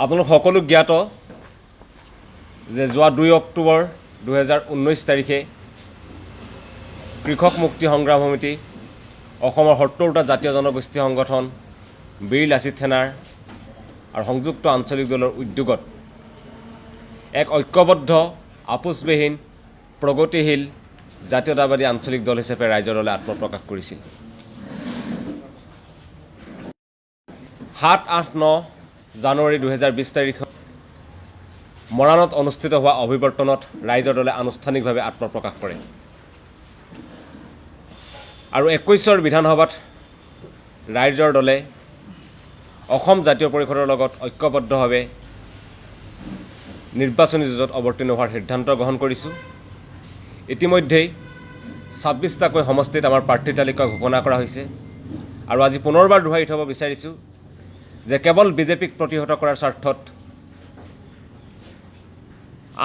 আপোনালোক সকলো জ্ঞাত যে যোৱা 2 অক্টোবৰ 2019 তাৰিখে কৃষক মুক্তি সংগ্ৰাম সমিতি অসমৰ 70টা জাতীয় জনগোষ্ঠী সংগঠন বীৰ লাচিত সেনাৰ আৰু সংযুক্ত আঞ্চলিক দলৰ উদ্যোগত এক ঐক্যবদ্ধ আপোচবিহীন প্ৰগতিশীল জাতীয়তাবাদী আঞ্চলিক দল হিচাপে ৰাইজৰ দলে আত্মপ্ৰকাশ কৰিছিল। 7-8-9 জানুৱাৰী 2020 তাৰিখত মৰাণত অনুষ্ঠিত হোৱা অভিৱৰ্তনত ৰাইজৰ দলে আনুষ্ঠানিকভাৱে আত্মপ্ৰকাশ কৰে আৰু 21ৰ বিধানসভাত ৰাইজৰ দলে অসম জাতীয় পৰিষদৰ লগত ঐক্যবদ্ধভাৱে নিৰ্বাচনী যুঁজত অৱতীৰ্ণ হোৱাৰ সিদ্ধান্ত গ্ৰহণ কৰিছোঁ। ইতিমধ্যেই 26টাকৈ সমষ্টিত আমাৰ প্ৰাৰ্থী তালিকা ঘোষণা কৰা হৈছে আৰু আজি পুনৰবাৰ দোহাৰি থ'ব বিচাৰিছোঁ যে কেৱল বিজেপিক প্ৰতিহত কৰাৰ স্বাৰ্থত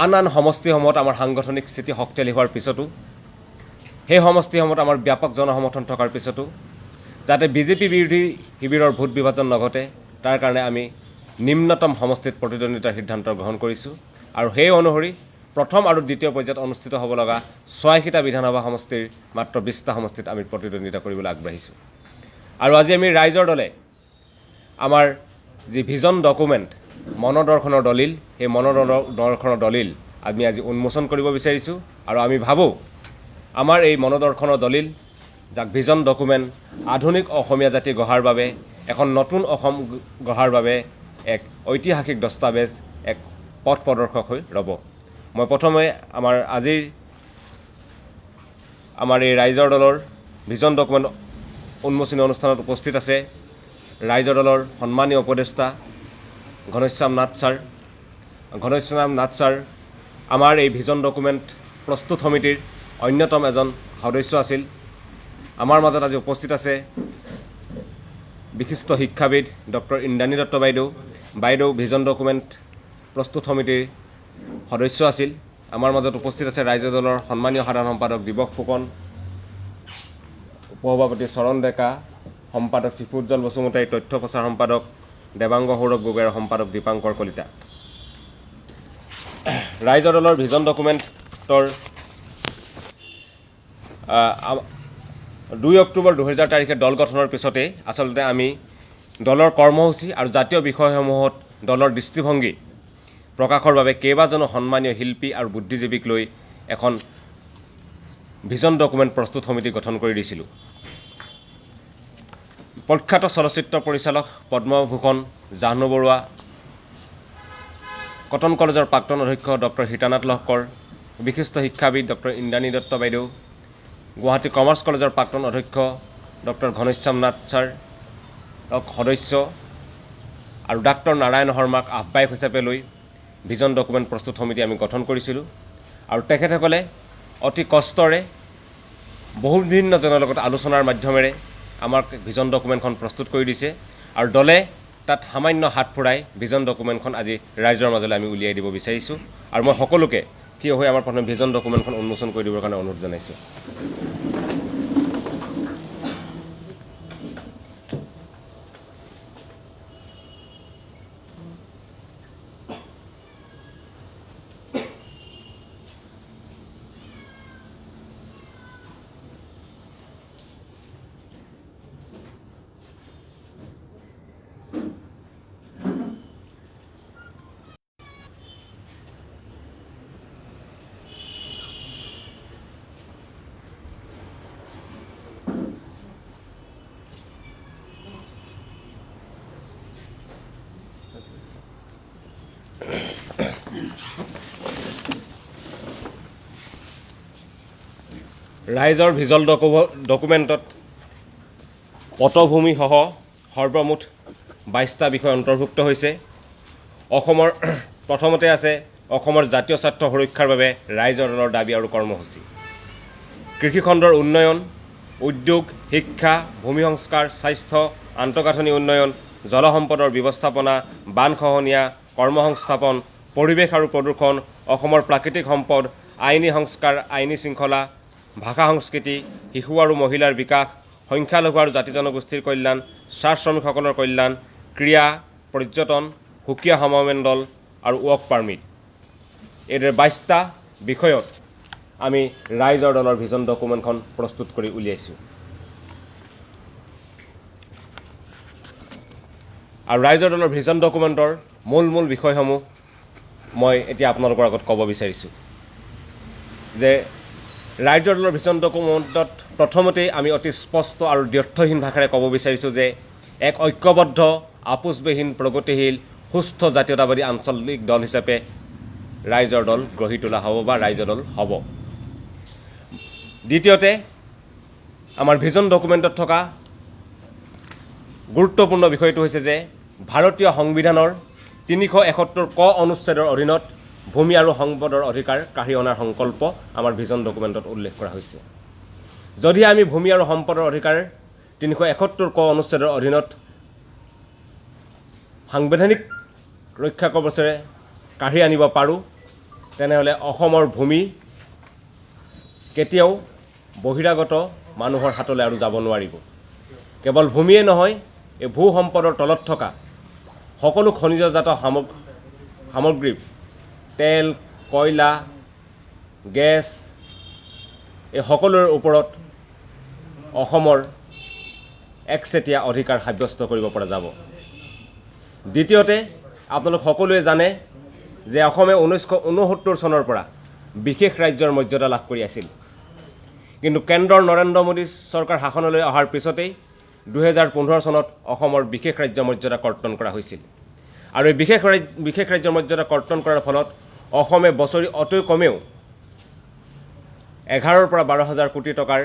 আন সমষ্টিসমূহত আমাৰ সাংগঠনিক স্থিতি শক্তিশালী হোৱাৰ পিছতো সেই সমষ্টিসমূহত আমাৰ ব্যাপক জনসমৰ্থন থকাৰ পিছতো যাতে বিজেপি বিৰোধী শিবিৰৰ ভোট বিভাজন নঘটে তাৰ কাৰণে আমি নিম্নতম সমষ্টিত প্ৰতিদ্বন্দ্বিতাৰ সিদ্ধান্ত গ্ৰহণ কৰিছোঁ আৰু সেই অনুসৰি প্ৰথম আৰু দ্বিতীয় পৰ্যায়ত অনুষ্ঠিত হ'ব লগা 86টা বিধানসভা সমষ্টিৰ মাত্ৰ 20টা সমষ্টিত আমি প্ৰতিদ্বন্দ্বিতা কৰিবলৈ আগবাঢ়িছোঁ। আৰু আজি আমি ৰাইজৰ দলে আমাৰ যি ভিজন ডকুমেণ্ট মনোদৰ্শনৰ দলিল সেই মনোদৰ্শনৰ দলিল আমি আজি উন্মোচন কৰিব বিচাৰিছোঁ আৰু আমি ভাবোঁ আমাৰ এই মনোদৰ্শনৰ দলিল যাক ভিজন ডকুমেণ্ট আধুনিক অসমীয়া জাতি গঢ়াৰ বাবে এখন নতুন অসম গঢ়াৰ বাবে এক ঐতিহাসিক দস্তাবেজ এক পথ প্ৰদৰ্শক হৈ ৰ'ব। মই প্ৰথমে আমাৰ এই ৰাইজৰ দলৰ ভিজন ডকুমেণ্ট উন্মোচনী অনুষ্ঠানত উপস্থিত আছে ৰাইজৰ দলৰ সন্মানীয় উপদেষ্টা ঘনশ্যাম নাথ ছাৰ আমাৰ এই ভিজন ডকুমেণ্ট প্ৰস্তুত সমিতিৰ অন্যতম এজন সদস্য আছিল। আমাৰ মাজত আজি উপস্থিত আছে বিশিষ্ট শিক্ষাবিদ ডক্টৰ ইন্দ্ৰাণী দত্ত বাইদেউ ভিজন ডকুমেণ্ট প্ৰস্তুত সমিতিৰ সদস্য আছিল। আমাৰ মাজত উপস্থিত আছে ৰাইজৰ দলৰ সন্মানীয় সাধাৰণ সম্পাদক দিৱস ফুকন, উপসভাপতি চৰণ ডেকা, সম্পাদক চিফুজ্জল বসুমতাৰী, তথ্য প্ৰচাৰ সম্পাদক দেৱাংগ সৌৰভ গগৈ আৰু সম্পাদক দীপাংকৰ কলিতা। ৰাইজৰ দলৰ ভিজন ডকুমেণ্টৰ 2 অক্টোবৰ 2000 তাৰিখে দল গঠনৰ পিছতেই আচলতে আমি দলৰ কৰ্মসূচী আৰু জাতীয় বিষয়সমূহত দলৰ দৃষ্টিভংগী প্ৰকাশৰ বাবে কেইবাজনো সন্মানীয় শিল্পী আৰু বুদ্ধিজীৱীক লৈ এখন ভিজন ডকুমেণ্ট প্ৰস্তুত সমিতি গঠন কৰি দিছিলোঁ। প্ৰখ্যাত চলচ্চিত্ৰ পৰিচালক পদ্মভূষণ জাহ্নু বৰুৱা, কটন কলেজৰ প্ৰাক্তন অধ্যক্ষ ডক্টৰ হিতানাথ লহকৰ, বিশিষ্ট শিক্ষাবিদ ডক্টৰ ইন্দ্ৰাণী দত্ত বাইদেউ, গুৱাহাটী কমাৰ্চ কলেজৰ প্ৰাক্তন অধ্যক্ষ ডক্টৰ ঘনশ্যাম নাথ ছাৰ সদস্য আৰু ডাক্তৰ নাৰায়ণ শৰ্মাক আহ্বায়ক হিচাপে লৈ ভিজন ডকুমেণ্ট প্ৰস্তুত সমিতি আমি গঠন কৰিছিলোঁ আৰু তেখেতসকলে অতি কষ্টৰে বিভিন্ন লগত আলোচনাৰ মাধ্যমেৰে আমাৰ ভিজন ডকুমেণ্টখন প্ৰস্তুত কৰি দিছে আৰু দলে তাত সামান্য হাত ফুৰাই ভিজন ডকুমেণ্টখন আজি ৰাইজৰ মাজলৈ আমি উলিয়াই দিব বিচাৰিছোঁ আৰু মই সকলোকে থিয় হৈ আমাৰ প্ৰথমে ভিজন ডকুমেণ্টখন উন্মোচন কৰি দিবৰ কাৰণে অনুৰোধ জনাইছোঁ। ৰাইজৰ ভিজন ডকুমেণ্টত পটভূমিসহ সৰ্বমুঠ 22টা বিষয় অন্তৰ্ভুক্ত হৈছে। অসমৰ প্ৰথমতে আছে অসমৰ জাতীয় স্বাৰ্থ সুৰক্ষাৰ বাবে ৰাইজৰ দলৰ দাবী আৰু কৰ্মসূচী, কৃষিখণ্ডৰ উন্নয়ন, উদ্যোগ, শিক্ষা, ভূমি সংস্কাৰ, স্বাস্থ্য, আন্তঃগাঁথনি উন্নয়ন, জলসম্পদৰ ব্যৱস্থাপনা, বান খহনীয়া, কৰ্মসংস্থাপন, পৰিৱেশ আৰু প্ৰদূষণ, অসমৰ প্ৰাকৃতিক সম্পদ, আইনী সংস্কাৰ, আইনী শৃংখলা, ভাষা সংস্কৃতি, শিশু আৰু মহিলাৰ বিকাশ, সংখ্যালঘু আৰু জাতি জনগোষ্ঠীৰ কল্যাণ, চাহ শ্ৰমিকসকলৰ কল্যাণ, ক্ৰীড়া, পৰ্যটন, সুকীয়া সমমণ্ডল আৰু ৱৰ্ক পাৰ্মিট এইদৰে 22টা বিষয়ত আমি ৰাইজৰ দলৰ ভিজন ডকুমেণ্টখন প্ৰস্তুত কৰি উলিয়াইছোঁ। আৰু ৰাইজৰ দলৰ ভিজন ডকুমেণ্টৰ মূল বিষয়সমূহ মই এতিয়া আপোনালোকৰ আগত ক'ব বিচাৰিছোঁ যে ৰাইজৰ দলৰ ভিজন ডকুমেণ্টত প্ৰথমতেই আমি অতি স্পষ্ট আৰু দ্ব্যৰ্থহীন ভাষাৰে ক'ব বিচাৰিছোঁ যে এক ঐক্যবদ্ধ আপোচবিহীন প্ৰগতিশীল সুস্থ জাতীয়তাবাদী আঞ্চলিক দল হিচাপে ৰাইজৰ দল গঢ়ি তোলা হ'ব বা ৰাইজৰ দল হ'ব। দ্বিতীয়তে আমাৰ ভিজন ডকুমেণ্টত থকা গুৰুত্বপূৰ্ণ বিষয়টো হৈছে যে ভাৰতীয় সংবিধানৰ 371 ক অনুচ্ছেদৰ অধীনত ভূমি আৰু সম্পদৰ অধিকাৰ কাঢ়ি অনাৰ সংকল্প আমাৰ ভিজন ডকুমেণ্টত উল্লেখ কৰা হৈছে। যদি আমি ভূমি আৰু সম্পদৰ অধিকাৰ 371 ক অনুচ্ছেদৰ অধীনত সাংবিধানিক ৰক্ষা কৱচেৰে কাঢ়ি আনিব পাৰোঁ তেনেহ'লে অসমৰ ভূমি কেতিয়াও বহিৰাগত মানুহৰ হাতলৈ আৰু যাব নোৱাৰিব। কেৱল ভূমিয়ে নহয়, এই ভূ সম্পদৰ তলত থকা সকলো খনিজজাত সামগ্ৰী তেল, কয়লা, গেছ এই সকলোৰে ওপৰত অসমৰ একচেটিয়া অধিকাৰ সাব্যস্ত কৰিব পৰা যাব। দ্বিতীয়তে আপোনালোক সকলোৱে জানে যে অসমে 1969 চনৰ পৰা বিশেষ ৰাজ্যৰ মৰ্যাদা লাভ কৰি আছিল। কিন্তু কেন্দ্ৰৰ নৰেন্দ্ৰ মোদী চৰকাৰ শাসনলৈ অহাৰ পিছতেই 2015 চনত অসমৰ বিশেষ ৰাজ্য মৰ্যাদা কৰ্তন কৰা হৈছিল। আৰু এই বিশেষ ৰাজ্য মৰ্যাদা কৰ্তন কৰাৰ ফলত অসমে বছৰি অতি কমেও 11,000 পৰা 12,000 কোটি টকাৰ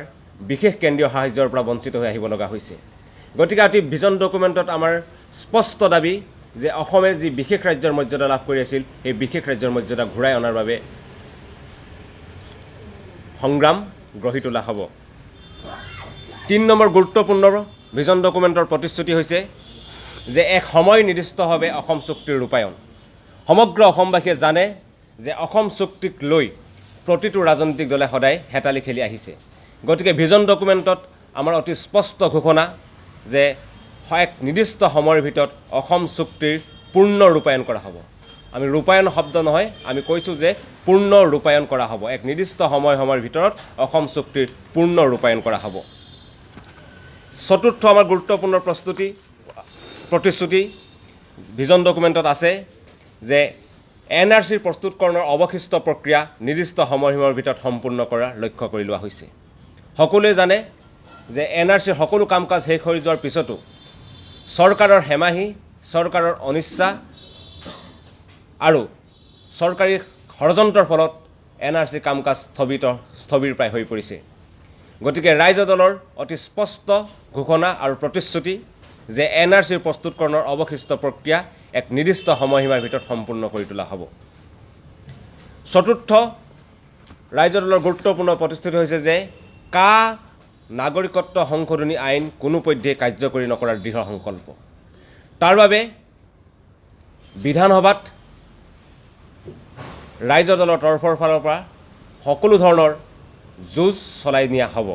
বিশেষ কেন্দ্ৰীয় সাহায্যৰ পৰা বঞ্চিত হৈ আহিব লগা হৈছে। গতিকে অতি ভিজন ডকুমেণ্টত আমাৰ স্পষ্ট দাবী যে অসমে যি বিশেষ ৰাজ্যৰ মৰ্যাদা লাভ কৰি আছিল সেই বিশেষ ৰাজ্যৰ মৰ্যাদা ঘূৰাই অনাৰ বাবে সংগ্ৰাম গঢ়ি তোলা হ'ব। 3 নম্বৰ গুৰুত্বপূৰ্ণ ভিজন ডকুমেণ্টৰ প্ৰতিশ্ৰুতি হৈছে যে এক সময় নিৰ্দিষ্টভাৱে অসম চুক্তিৰ ৰূপায়ণ। সমগ্ৰ অসমবাসীয়ে জানে যে অসম চুক্তিক লৈ প্ৰতিটো ৰাজনৈতিক দলে সদায় হেতালি খেলি আহিছে। গতিকে ভিজন ডকুমেণ্টত আমাৰ অতি স্পষ্ট ঘোষণা যে এক নিৰ্দিষ্ট সময়ৰ ভিতৰত অসম চুক্তিৰ পূৰ্ণ ৰূপায়ণ কৰা হ'ব। আমি ৰূপায়ণ শব্দ নহয়, আমি কৈছোঁ যে পূৰ্ণ ৰূপায়ণ কৰা হ'ব। এক নিৰ্দিষ্ট সময়ৰ ভিতৰত অসম চুক্তিৰ পূৰ্ণ ৰূপায়ণ কৰা হ'ব। চতুৰ্থ আমাৰ গুৰুত্বপূৰ্ণ প্ৰতিশ্ৰুতি ভিজন ডকুমেণ্টত আছে যে NRC প্ৰস্তুতকৰণৰ অৱশিষ্ট প্ৰক্ৰিয়া নিৰ্দিষ্ট সময়সীমাৰ ভিতৰত সম্পূৰ্ণ কৰাৰ লক্ষ্য কৰি লোৱা হৈছে। সকলোৱে জানে যে NRC সকলো কাম কাজ শেষ হৈ যোৱাৰ পিছতো চৰকাৰৰ হেমাহি, চৰকাৰৰ অনিচ্ছা আৰু চৰকাৰী ষড়যন্ত্ৰৰ ফলত NRC কাম কাজ স্থবিৰ প্ৰায় হৈ পৰিছে। গতিকে ৰাইজৰ দলৰ অতি স্পষ্ট ঘোষণা আৰু প্ৰতিশ্ৰুতি যে NRC প্ৰস্তুতকৰণৰ অৱশিষ্ট প্ৰক্ৰিয়া এক নিৰ্দিষ্ট সময়সীমাৰ ভিতৰত সম্পূৰ্ণ কৰি তোলা হ'ব। চতুৰ্থ ৰাইজৰ দলৰ গুৰুত্বপূৰ্ণ প্ৰতিশ্ৰুতি হৈছে যে নাগৰিকত্ব সংশোধনী আইন কোনোপধ্যে কাৰ্যকৰী নকৰাৰ দৃঢ় সংকল্প। তাৰ বাবে বিধানসভাত ৰাইজৰ দলৰ তৰফৰ ফালৰ পৰা সকলো ধৰণৰ যুঁজ চলাই নিয়া হ'ব।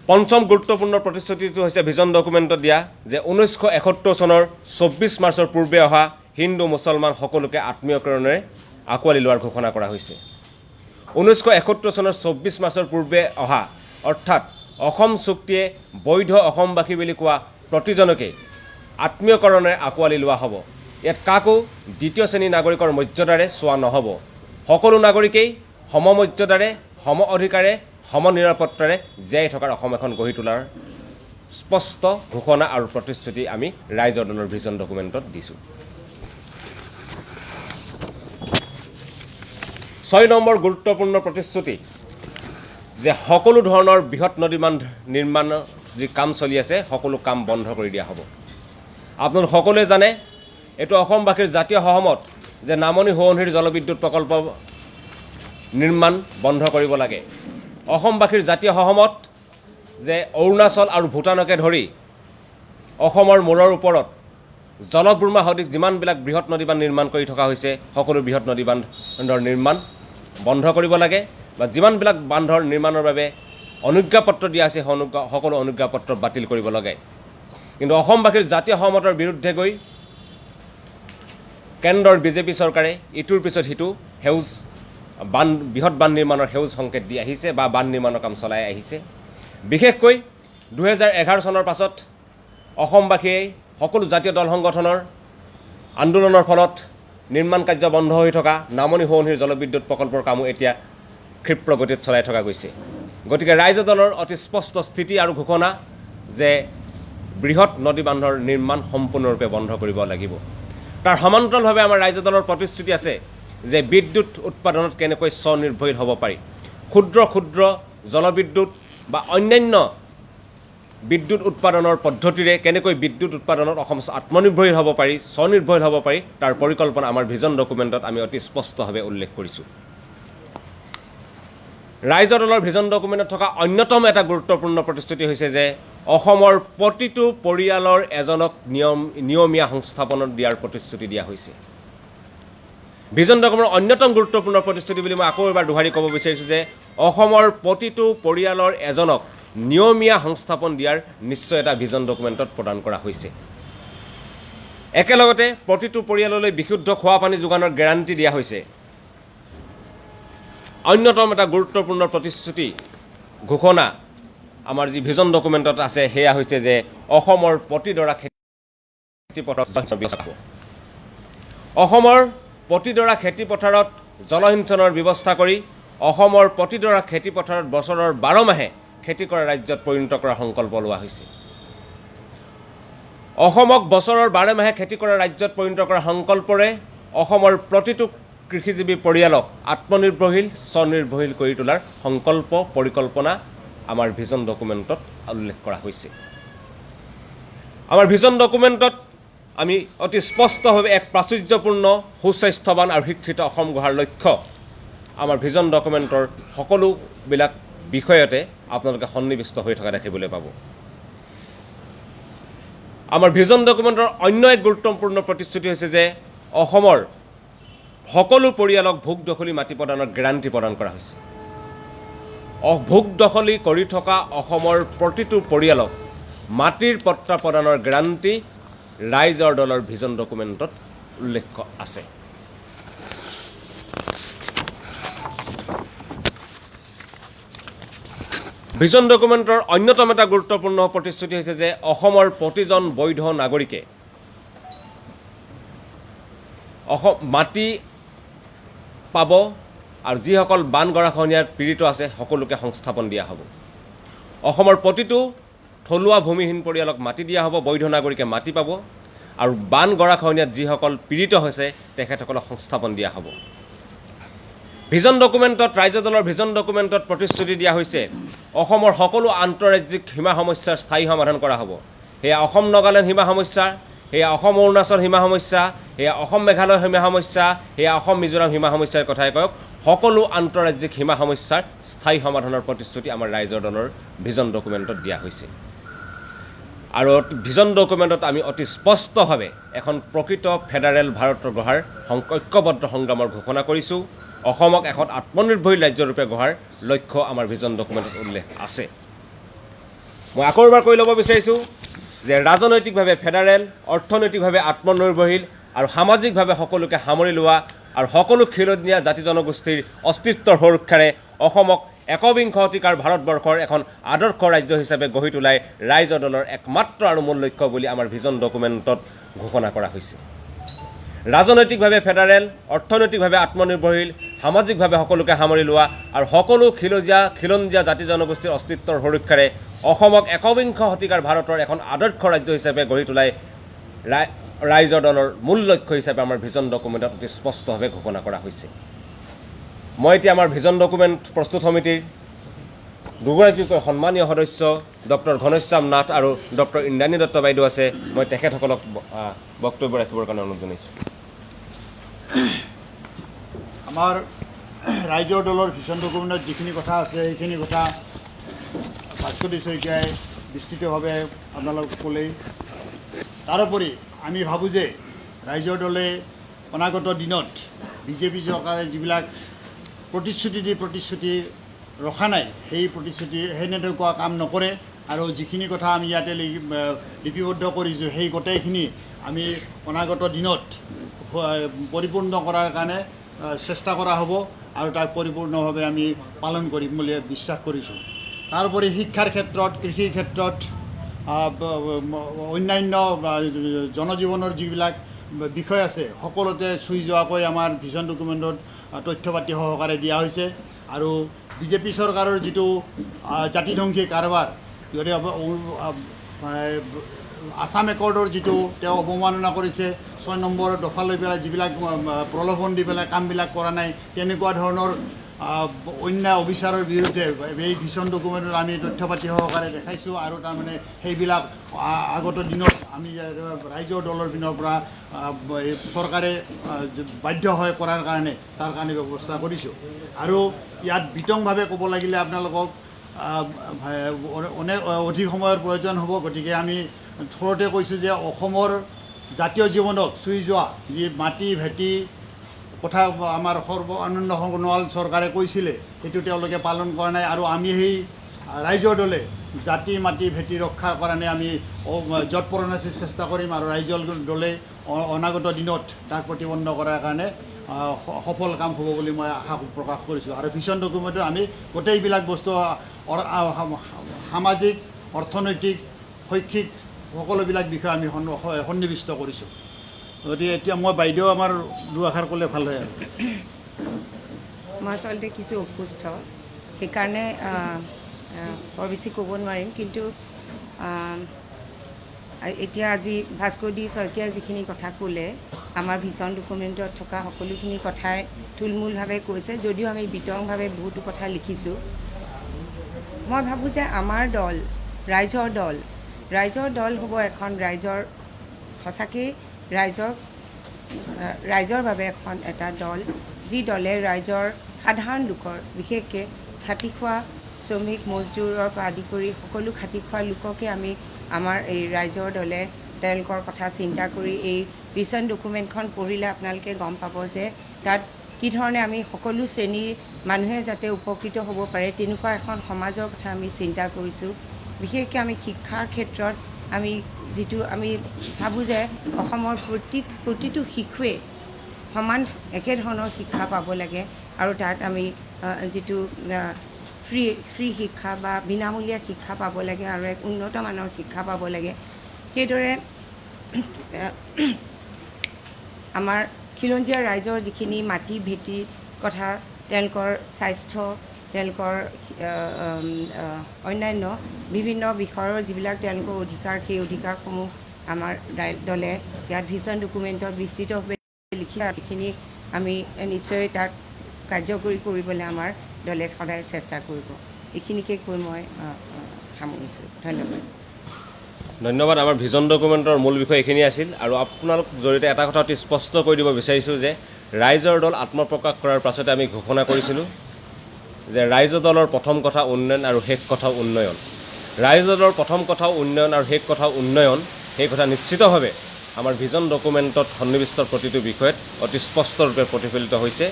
পঞ্চম গুৰুত্বপূৰ্ণ প্ৰতিশ্ৰুতিটো হৈছে ভিজন ডকুমেণ্টত দিয়া যে 1971 চনৰ 24 মাৰ্চৰ পূৰ্বে অহা হিন্দু মুছলমান সকলোকে আত্মীয়কৰণেৰে আঁকোৱালি লোৱাৰ ঘোষণা কৰা হৈছে। 1971 চনৰ 24 মাৰ্চৰ পূৰ্বে অহা অৰ্থাৎ অসম চুক্তিয়ে বৈধ অসমবাসী বুলি কোৱা প্ৰতিজনকে আত্মীয়কৰণেৰে আঁকোৱালি লোৱা হ'ব। ইয়াত কাকো দ্বিতীয় শ্ৰেণীৰ নাগৰিকৰ মৰ্যাদাৰে চোৱা নহ'ব। সকলো নাগৰিকেই সমমৰ্যাদাৰে, সম অধিকাৰে, সম নিৰাপত্তাৰে জীয়াই থকাৰ অসম এখন গঢ়ি তোলাৰ স্পষ্ট ঘোষণা আৰু প্ৰতিশ্ৰুতি আমি ৰাইজৰ দলৰ ভিজন ডকুমেণ্টত দিছোঁ। 6 নম্বৰ গুৰুত্বপূৰ্ণ প্ৰতিশ্ৰুতি যে সকলো ধৰণৰ বৃহৎ নদী বান্ধ নিৰ্মাণৰ যি কাম চলি আছে সকলো কাম বন্ধ কৰি দিয়া হ'ব। আপোনালোক সকলোৱে জানে এইটো অসমবাসীৰ জাতীয় সহমত যে নামনি সোৱণশিৰি জলবিদ্যুৎ প্ৰকল্প নিৰ্মাণ বন্ধ কৰিব লাগে। অসমবাসীৰ জাতীয় সহমত যে অৰুণাচল আৰু ভূটানকে ধৰি অসমৰ মূৰৰ ওপৰত জলব্ৰহ্মা সদৃশ যিমানবিলাক বৃহৎ নদী বান্ধ নিৰ্মাণ কৰি থকা হৈছে সকলো বৃহৎ নদী বান্ধৰ নিৰ্মাণ বন্ধ কৰিব লাগে বা যিমানবিলাক বান্ধৰ নিৰ্মাণৰ বাবে অনুজ্ঞাপত্ৰ দিয়া আছে সকলো অনুজ্ঞাপত্ৰ বাতিল কৰিব লাগে। কিন্তু অসমবাসীৰ জাতীয় সহমতৰ বিৰুদ্ধে গৈ কেন্দ্ৰৰ বিজেপি চৰকাৰে ইটোৰ পিছত সিটো সেউজ বৃহৎ বান নিৰ্মাণৰ সেউজ সংকেত দি আহিছে বা বান নিৰ্মাণৰ কাম চলাই আহিছে। বিশেষকৈ 2011 চনৰ পাছত অসমবাসীয়ে সকলো জাতীয় দল সংগঠনৰ আন্দোলনৰ ফলত নিৰ্মাণ কাৰ্য বন্ধ হৈ থকা নামনি সোৱণশিৰি জলবিদ্যুৎ প্ৰকল্পৰ কামো এতিয়া ক্ষিপ্ৰ গতিত চলাই থকা গৈছে। গতিকে ৰাইজ দলৰ অতি স্পষ্ট স্থিতি আৰু ঘোষণা যে বৃহৎ নদী বান্ধৰ নিৰ্মাণ সম্পূৰ্ণৰূপে বন্ধ কৰিব লাগিব। তাৰ সমান্তৰালভাৱে আমাৰ ৰাইজ দলৰ প্ৰতিশ্ৰুতি আছে যে বিদ্যুৎ উৎপাদনত কেনেকৈ স্বনিৰ্ভৰশীল হ'ব পাৰি, ক্ষুদ্ৰ ক্ষুদ্ৰ জলবিদ্যুৎ বা অন্যান্য বিদ্যুৎ উৎপাদনৰ পদ্ধতিৰে কেনেকৈ বিদ্যুৎ উৎপাদনত অসম আত্মনিৰ্ভৰশীল হ'ব পাৰি, স্বনিৰ্ভৰশীল হ'ব পাৰি, তাৰ পৰিকল্পনা আমাৰ ভিজন ডকুমেণ্টত আমি অতি স্পষ্টভাৱে উল্লেখ কৰিছোঁ। ৰাইজ দলৰ ভিজন ডকুমেণ্টত থকা অন্যতম এটা গুৰুত্বপূৰ্ণ প্ৰতিশ্ৰুতি হৈছে যে অসমৰ প্ৰতিটো পৰিয়ালৰ এজনক নিয়মীয়া সংস্থাপনত দিয়াৰ প্ৰতিশ্ৰুতি দিয়া হৈছে। ভিজন ডকুমেণ্টৰ অন্যতম গুৰুত্বপূৰ্ণ প্ৰতিশ্ৰুতি বুলি মই আকৌ এবাৰ দোহাৰি ক'ব বিচাৰিছোঁ যে অসমৰ প্ৰতিটো পৰিয়ালৰ এজনক নিয়মীয়া সংস্থাপন দিয়াৰ নিশ্চয়তা ভিজন ডকুমেণ্টত প্ৰদান কৰা হৈছে। একেলগতে প্ৰতিটো পৰিয়াললৈ বিশুদ্ধ খোৱা পানী যোগানৰ গেৰাণ্টি দিয়া হৈছে। অন্যতম এটা গুৰুত্বপূৰ্ণ প্ৰতিশ্ৰুতি ঘোষণা আমাৰ যি ভিজন ডকুমেণ্টত আছে সেয়া হৈছে যে অসমৰ প্ৰতিডৰা খেতিপথাৰত অসমৰ প্ৰতিডৰা খেতিপথাৰত জলসিঞ্চনৰ ব্যৱস্থা কৰি অসমৰ প্ৰতিডৰা খেতিপথাৰত বছৰৰ 12 মাহে খেতি কৰা ৰাজ্যত পৰিণত কৰাৰ সংকল্প লোৱা হৈছে। অসমক বছৰৰ 12 মাহে খেতি কৰা ৰাজ্যত পৰিণত কৰাৰ সংকল্পৰে অসমৰ প্ৰতিটো কৃষিজীৱী পৰিয়ালক আত্মনিৰ্ভৰশীল স্বনিৰ্ভৰশীল কৰি তোলাৰ সংকল্প পৰিকল্পনা আমাৰ ভিজন ডকুমেণ্টত উল্লেখ কৰা হৈছে। আমাৰ ভিজন ডকুমেণ্টত আমি অতি স্পষ্টভাৱে এক প্ৰাচুৰ্যপূৰ্ণ সুস্বাস্থ্যৱান আৰু শিক্ষিত অসম গঢ়াৰ লক্ষ্য আমাৰ ভিজন ডকুমেণ্টৰ সকলোবিলাক বিষয়তে আপোনালোকে সন্নিৱিষ্ট হৈ থকা দেখিবলৈ পাব। আমাৰ ভিজন ডকুমেণ্টৰ অন্য এক গুৰুত্বপূৰ্ণ প্ৰতিশ্ৰুতি হৈছে যে অসমৰ সকলো পৰিয়ালক ভোগ দখলী মাটি প্ৰদানৰ গেৰাণ্টি প্ৰদান কৰা হৈছে। ভোগ দখলী কৰি থকা অসমৰ প্ৰতিটো পৰিয়ালক মাটিৰ পট্টা প্ৰদানৰ গেৰাণ্টি ৰাইজৰ দলৰ ভিজন ডকুমেণ্টত উল্লেখ আছে। ভিজন ডকুমেণ্টৰ অন্যতম এটা গুৰুত্বপূৰ্ণ প্ৰতিশ্ৰুতি হৈছে যে অসমৰ প্ৰতিজন বৈধ নাগৰিকে মাটি পাব আৰু যিসকল বান গৰাখহনীয়াত পীড়িত আছে সকলোকে সংস্থাপন দিয়া হ'ব। অসমৰ প্ৰতিটো থলুৱা ভূমিহীন পৰিয়ালক মাটি দিয়া হ'ব, বৈধ নাগৰিকে মাটি পাব আৰু বান গৰাখহনীয়াত যিসকল পীড়িত হৈছে তেখেতসকলক সংস্থাপন দিয়া হ'ব। ভিজন ডকুমেণ্টত ৰাইজ দলৰ ভিজন ডকুমেণ্টত প্ৰতিশ্ৰুতি দিয়া হৈছে অসমৰ সকলো আন্তঃৰাজ্যিক সীমা সমস্যাৰ স্থায়ী সমাধান কৰা হ'ব। সেয়া অসম নাগালেণ্ড সীমা সমস্যা, সেয়া অসম অৰুণাচল সীমা সমস্যা, সেয়া অসম মেঘালয় সীমা সমস্যা, সেয়া অসম মিজোৰাম সীমা সমস্যাৰ কথাই কওক, সকলো আন্তঃৰাজ্যিক সীমা সমস্যাৰ স্থায়ী সমাধানৰ প্ৰতিশ্ৰুতি আমাৰ ৰাইজৰ দলৰ ভিজন ডকুমেণ্টত দিয়া হৈছে। আৰু ভিজন ডকুমেণ্টত আমি অতি স্পষ্টভাৱে এখন প্ৰকৃত ফেডাৰেল ভাৰতৰ গঢ়াৰ ঐক্যবদ্ধ সংগ্ৰামৰ ঘোষণা কৰিছোঁ। অসমক এখন আত্মনিৰ্ভৰশীল ৰাজ্যৰূপে গঢ়াৰ লক্ষ্য আমাৰ ভিজন ডকুমেণ্টত উল্লেখ আছে। মই আকৌ এবাৰ কৈ ল'ব বিচাৰিছোঁ যে ৰাজনৈতিকভাৱে ফেডাৰেল, অৰ্থনৈতিকভাৱে আত্মনিৰ্ভৰশীল আৰু সামাজিকভাৱে সকলোকে সামৰি লোৱা আৰু সকলো খিলঞ্জীয়া জাতি জনগোষ্ঠীৰ অস্তিত্বৰ সুৰক্ষাৰে অসমক একবিংশ শতিকাৰ ভাৰতবৰ্ষৰ এখন আদৰ্শ ৰাজ্য হিচাপে গঢ়ি তোলাই ৰাইজৰ দলৰ একমাত্ৰ আৰু মূল লক্ষ্য বুলি আমাৰ ভিজন ডকুমেণ্টত ঘোষণা কৰা হৈছে। ৰাজনৈতিকভাৱে ফেডাৰেল, অৰ্থনৈতিকভাৱে আত্মনিৰ্ভৰশীল, সামাজিকভাৱে সকলোকে সামৰি লোৱা আৰু সকলো খিলঞ্জীয়া জাতি জনগোষ্ঠীৰ অস্তিত্বৰ সুৰক্ষাৰে অসমক একবিংশ শতিকাৰ ভাৰতৰ এখন আদৰ্শ ৰাজ্য হিচাপে গঢ়ি তোলাই ৰাইজৰ দলৰ মূল লক্ষ্য হিচাপে আমাৰ ভিজন ডকুমেণ্টত অতি স্পষ্টভাৱে ঘোষণা কৰা হৈছে। মই এতিয়া আমাৰ ভিজন ডকুমেণ্ট প্ৰস্তুত সমিতিৰ দুগৰাকীকৈ সন্মানীয় সদস্য ডক্টৰ ঘনশ্যাম নাথ আৰু ডক্টৰ ইন্দ্ৰাণী দত্ত বাইদেউ আছে, মই তেখেতসকলক বক্তব্য ৰাখিবৰ কাৰণে অনুৰোধ জনাইছোঁ। আমাৰ ৰাইজৰ দলৰ ভিজন ডকুমেণ্টত যিখিনি কথা আছে সেইখিনি কথা ভাস্কৰদী শইকীয়াই বিস্তৃতভাৱে আপোনালোকক ক'লেই। তাৰোপৰি আমি ভাবোঁ যে ৰাইজৰ দলে অনাগত দিনত বিজেপি চৰকাৰে যিবিলাক প্ৰতিশ্ৰুতি ৰখা নাই, সেই প্ৰতিশ্ৰুতি সেনেকুৱা কাম নকৰে আৰু যিখিনি কথা আমি ইয়াতে লিপিবদ্ধ কৰিছোঁ সেই গোটেইখিনি আমি অনাগত দিনত পৰিপূৰ্ণ কৰাৰ কাৰণে চেষ্টা কৰা হ'ব আৰু তাক পৰিপূৰ্ণভাৱে আমি পালন কৰিম বুলি বিশ্বাস কৰিছোঁ। তাৰোপৰি শিক্ষাৰ ক্ষেত্ৰত, কৃষিৰ ক্ষেত্ৰত, অন্যান্য জনজীৱনৰ যিবিলাক বিষয় আছে সকলোতে চুই যোৱাকৈ আমাৰ ভিজন ডকুমেণ্টত তথ্য পাতি সহকাৰে দিয়া হৈছে। আৰু বিজেপি চৰকাৰৰ যিটো জাতিধ্বংসী কাৰবাৰ, আছাম একৰ্ডৰ যিটো তেওঁ অৱমাননা কৰিছে, 6 নম্বৰ দফা লৈ পেলাই যিবিলাক প্ৰলোভন দি পেলাই কামবিলাক কৰা নাই, তেনেকুৱা ধৰণৰ অন্যায় অবিচাৰৰ বিৰুদ্ধে এই ভিজন ডকুমেণ্টত আমি তথ্য পাতি সহকাৰে দেখাইছোঁ। আৰু তাৰমানে সেইবিলাক আগত দিনত আমি ৰাইজৰ দলৰ পিনৰ পৰা চৰকাৰে বাধ্য হৈ কৰাৰ কাৰণে তাৰ কাৰণে ব্যৱস্থা কৰিছোঁ। আৰু ইয়াত বিতংভাৱে ক'ব লাগিলে আপোনালোকক অধিক সময়ৰ প্ৰয়োজন হ'ব, গতিকে আমি থোৰতে কৈছোঁ যে অসমৰ জাতীয় জীৱনক চুই যোৱা যি মাটি ভেটি কথা আমাৰ সৰ্বানন্দ সোণোৱাল চৰকাৰে কৈছিলে, সেইটো তেওঁলোকে পালন কৰা নাই। আৰু আমি সেই ৰাইজৰ দলে জাতি মাটি ভেটি ৰক্ষাৰ কাৰণে আমি যৎপৰোনাস্তি চেষ্টা কৰিম আৰু ৰাইজৰ দলে অনাগত দিনত তাক প্ৰতিবন্ধ কৰাৰ কাৰণে সফল কাম হ'ব বুলি মই আশা প্ৰকাশ কৰিছোঁ। আৰু ভিজন ডকুমেণ্টত আমি গোটেইবিলাক বস্তু সামাজিক, অৰ্থনৈতিক, শৈক্ষিক সকলোবিলাক বিষয় আমি সন্নিৱিষ্ট কৰিছোঁ। গতিকে এতিয়া মই বাইদেউ আমাৰ দুআষাৰ ক'লে ভাল হয়। আৰু মই আচলতে কিছু অসুস্থ, সেইকাৰণে বৰ বেছি ক'ব নোৱাৰিম। কিন্তু এতিয়া আজি ভাস্কৰ ডি শইকীয়াই যিখিনি কথা ক'লে, আমাৰ ভিজন ডকুমেণ্টত থকা সকলোখিনি কথাই থুলমূলভাৱে কৈছে, যদিও আমি বিতংভাৱে বহুতো কথা লিখিছোঁ। মই ভাবোঁ যে আমাৰ দল ৰাইজৰ দল হ'ব এখন সঁচাকেই ৰাইজৰ বাবে এটা দল, যি দলে ৰাইজৰ সাধাৰণ লোকৰ, বিশেষকৈ খাটি খোৱা শ্ৰমিক মজদুৰৰ পৰা আদি কৰি সকলো খাটি খোৱা লোককে আমি আমাৰ এই ৰাইজৰ দলে তেওঁলোকৰ কথা চিন্তা কৰি এই ভিজন ডকুমেণ্টখন পঢ়িলে আপোনালোকে গম পাব যে তাত কি ধৰণে আমি সকলো শ্ৰেণীৰ মানুহে যাতে উপকৃত হ'ব পাৰে তেনেকুৱা এখন সমাজৰ কথা আমি চিন্তা কৰিছোঁ। বিশেষকৈ আমি শিক্ষাৰ ক্ষেত্ৰত আমি ভাবোঁ যে অসমৰ প্ৰতিটো শিশুৱে সমান একেধৰণৰ শিক্ষা পাব লাগে। আৰু তাত আমি যিটো ফ্ৰী শিক্ষা বা বিনামূলীয়া শিক্ষা পাব লাগে আৰু এক উন্নত মানৰ শিক্ষা পাব লাগে। সেইদৰে আমাৰ খিলঞ্জীয়া ৰাইজৰ যিখিনি মাটি ভেটিৰ কথা, তেওঁলোকৰ স্বাস্থ্য, তেওঁলোকৰ অন্যান্য বিভিন্ন বিষয়ৰ যিবিলাক তেওঁলোকৰ অধিকাৰ, সেই অধিকাৰসমূহ আমাৰ দলে ইয়াত ভিজন ডকুমেণ্টত বিস্তৃতভাৱে লিখি, সেইখিনি আমি নিশ্চয় তাক কাৰ্যকৰী কৰিবলৈ আমাৰ দলে সদায় চেষ্টা কৰিব। এইখিনিকে কৈ মই সামৰিছোঁ। ধন্যবাদ। আমাৰ ভিজন ডকুমেণ্টৰ মূল বিষয় এইখিনি আছিল। আৰু আপোনালোক জৰিয়তে এটা কথা অতি স্পষ্ট কৰি দিব বিচাৰিছোঁ যে ৰাইজৰ দল আত্মপ্ৰকাশ কৰাৰ পাছতে আমি ঘোষণা কৰিছিলোঁ যে ৰাইজৰ দলৰ প্ৰথম কথা উন্নয়ন আৰু শেষ কথা উন্নয়ন। ৰাইজৰ দলৰ প্ৰথম কথাও উন্নয়ন আৰু শেষ কথা উন্নয়ন, সেই কথা নিশ্চিতভাৱে আমাৰ ভিজন ডকুমেণ্টত সন্নিৱিষ্ট প্ৰতিটো বিষয়ত অতি স্পষ্টৰূপে প্ৰতিফলিত হৈছে।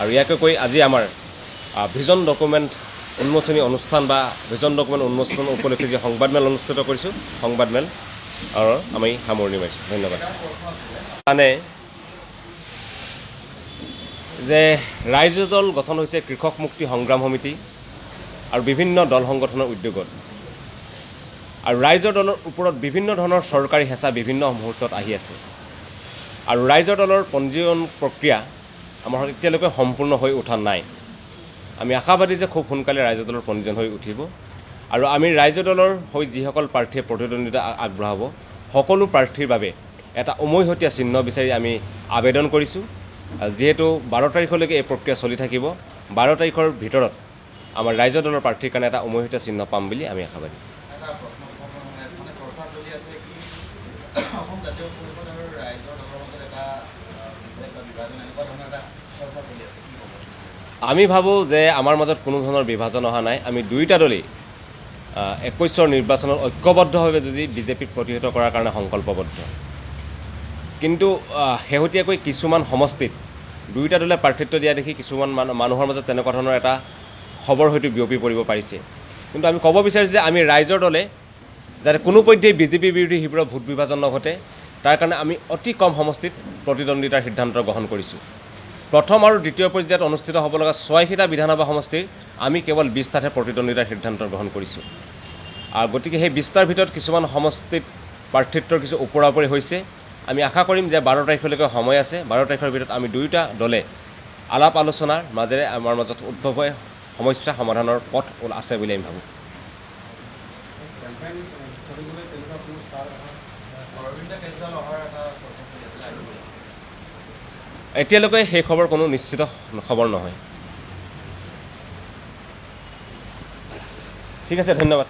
আৰু ইয়াকে কৈ আজি আমাৰ ভিজন ডকুমেণ্ট উন্মোচনী অনুষ্ঠান বা ভিজন ডকুমেণ্ট উন্মোচন উপলক্ষে যি সংবাদমেল অনুষ্ঠিত কৰিছোঁ, সংবাদমেল আৰু আমি সামৰণি মাৰিছোঁ। ধন্যবাদ। মানে যে ৰাইজৰ দল গঠন হৈছে কৃষক মুক্তি সংগ্ৰাম সমিতি আৰু বিভিন্ন দল সংগঠনৰ উদ্যোগত। আৰু ৰাইজৰ দলৰ ওপৰত বিভিন্ন ধৰণৰ চৰকাৰী হেঁচা বিভিন্ন মুহূৰ্তত আহি আছে। আৰু ৰাইজৰ দলৰ পঞ্জীয়ন প্ৰক্ৰিয়া আমাৰ এতিয়ালৈকে সম্পূৰ্ণ হৈ উঠা নাই। আমি আশাবাদী যে খুব সোনকালে ৰাইজৰ দলৰ পঞ্জীয়ন হৈ উঠিব। আৰু আমি ৰাইজৰ দলৰ হৈ যিসকল প্ৰাৰ্থীয়ে প্ৰতিদ্বন্দ্বিতা আগবঢ়াব, সকলো প্ৰাৰ্থীৰ বাবে এটা উমৈহতীয়া চিহ্ন বিচাৰি আমি আবেদন কৰিছোঁ। যিহেতু 12 তাৰিখলৈকে এই প্ৰক্ৰিয়া চলি থাকিব, 12 তাৰিখৰ ভিতৰত আমাৰ ৰাইজৰ দলৰ প্ৰাৰ্থীৰ কাৰণে এটা উমৈহতীয়া চিহ্ন পাম বুলি আমি আশাবাদী। আমি ভাবোঁ যে আমাৰ মাজত কোনো ধৰণৰ বিভাজন অহা নাই। আমি দুয়োটা দলেই 21ৰ নিৰ্বাচনত ঐক্যবদ্ধভাৱে যদি বিজেপিক প্ৰতিহত কৰাৰ কাৰণে সংকল্পবদ্ধ। কিন্তু শেহতীয়াকৈ কিছুমান সমষ্টিত দুয়োটা দলে প্ৰাৰ্থিত্ব দিয়া দেখি কিছুমান মানুহৰ মাজত তেনেকুৱা ধৰণৰ এটা খবৰ হয়তো বিয়পি পৰিব পাৰিছে। কিন্তু আমি ক'ব বিচাৰিছোঁ যে আমি ৰাইজৰ দলে যাতে কোনোপধ্যেই বিজেপি বিৰোধী শিবিৰৰ ভোট বিভাজন নঘটে, তাৰ কাৰণে আমি অতি কম সমষ্টিত প্ৰতিদ্বন্দ্বিতাৰ সিদ্ধান্ত গ্ৰহণ কৰিছোঁ। প্ৰথম আৰু দ্বিতীয় পৰ্যায়ত অনুষ্ঠিত হ'ব লগা 6টা বিধানসভা সমষ্টিৰ আমি কেৱল 20টাতহে প্ৰতিদ্বন্দ্বিতাৰ সিদ্ধান্ত গ্ৰহণ কৰিছোঁ। আৰু গতিকে সেই 20টাৰ ভিতৰত কিছুমান সমষ্টিত প্ৰাৰ্থিত্বৰ কিছু ওপৰা ওপৰি হৈছে। আমি আশা কৰিম যে 12 তাৰিখলৈকে সময় আছে। 12 তাৰিখৰ ভিতৰত আমি দুয়োটা দলে আলাপ আলোচনাৰ মাজেৰে আমাৰ মাজত উদ্ভৱ হৈ সমস্যা সমাধানৰ পথ আছে বুলি আমি ভাবোঁ। এতিয়ালৈকে সেই খবৰ কোনো নিশ্চিত খবৰ নহয়। ঠিক আছে, ধন্যবাদ।